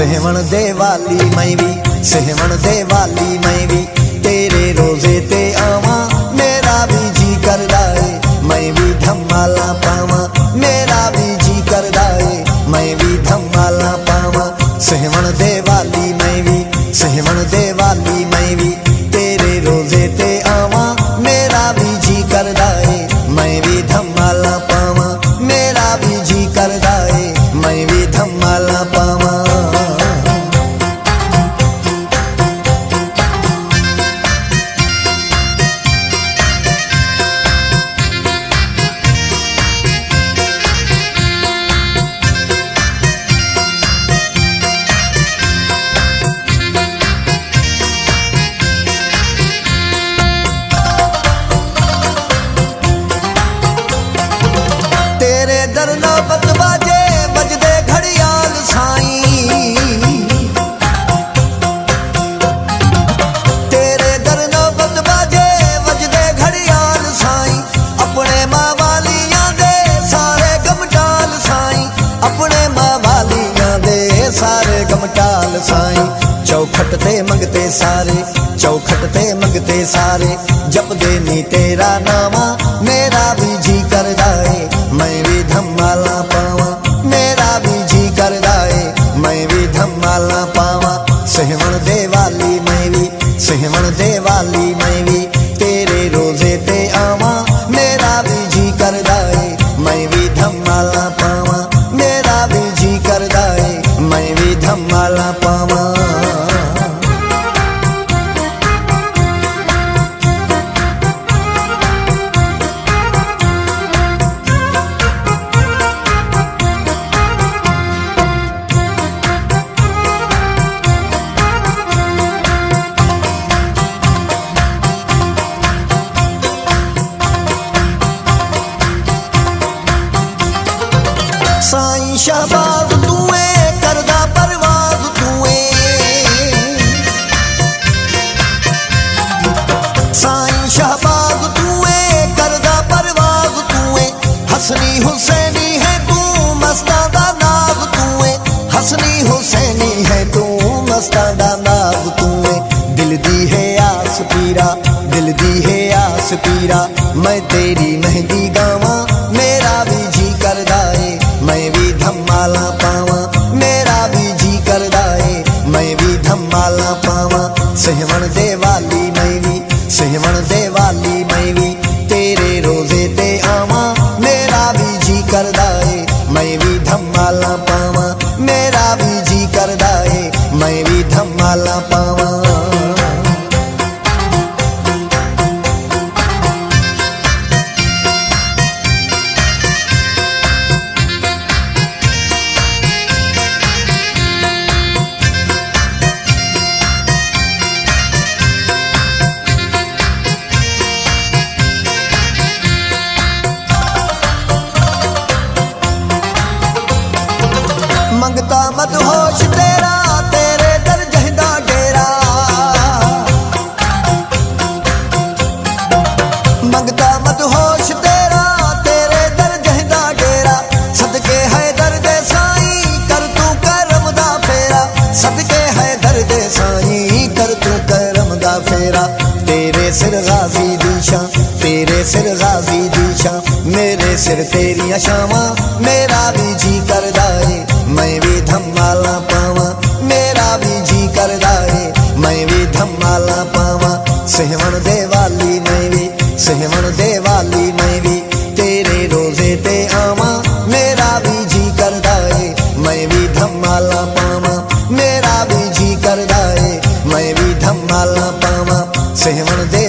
सहवण दे वाली मैं भी, सहवण दे वाली मैं भी तेरे रोजे ते आवा, मेरा भी जी करदा है मैं भी धमाला पावा, मेरा भी जी करदा है मैं भी धमाला पावा। सहवण दे वाली मैं भी, सहवण दे वाली मैं भी तेरे रोजे ते आवा, मेरा भी जी करदा है मैं भी धमाला पावा, मेरा भी जी करदा है मैं भी धमाला पावा। नौबत बाजे बजदे घड़ियाल साईं, तेरे दर नौबत बाजे बजदे घड़ियाल साईं, अपने माँ वालियां दे सारे गमटाल साईं, अपने माँ वालियां दे सारे गमटाल साईं। चौखट ते मंगते सारे, चौखट ते मंगते सारे, जपदे नी तेरा नामा, मेरा भी जी करदा है मैं भी धमाला पावा, मेरा भी जी करदा है मैं भी धमाला पावा। सहवण दे वाली मैं भी, सहवण दे वाली मैं भी तेरे रोजे ते आवा, मेरा भी जी करदा है मैं भी धमाला पावा, मेरा भी जी करदा है मैं भी धमाला पावा। साईं शहबाज तूए करदा परवाज तूए, साईं शहबाज तूए करदा परवाज तूए, हसनी हुसैनी है तू मस्ता दा नाज तूए, हसनी हुसैनी है तू मस्ता दा नाज तूए। दिल दी है आस पीरा, दिल दी है आस पीरा, मैं तेरी मेहंदी गावा, मेरा भी जी करदा है मैं भी धमाला पावा, मेरा भी जी करदा है मैं भी धमाला पावा। सहवण दे वाली मैं भी, सहवण दे वाली मैं भी तेरे रोजे ते आवा, मेरा भी जी करदा है मैं भी धमाला पावा, मेरा भी जी करदा है मैं भी धमाला पावा। मंगता मदहोश तेरा तेरे दर जहदा डेरा, मंगता मदहोश तेरा तेरे दर जहदा डेरा, सदके है दर्द साईं कर तू करम दा फेरा, सदके है दर्द साईं कर तू करम दा फेरा। तेरे सिर गाजी दीशा, तेरे सिर गाजी दीशा, मेरे सिर तेरियां शावां, मेरा भी जी करदा है मैं भी धमाला पावा, मेरा भी जी करदा है मैं भी धमाला पावा। सहवण दे वाली मैं भी, सहवण दे वाली मैं भी तेरे रोजे ते आवा, मेरा भी जी करदा है मैं भी धमाला पावा, मेरा भी जी करदा है मैं भी धमाला पावा। सहवण दे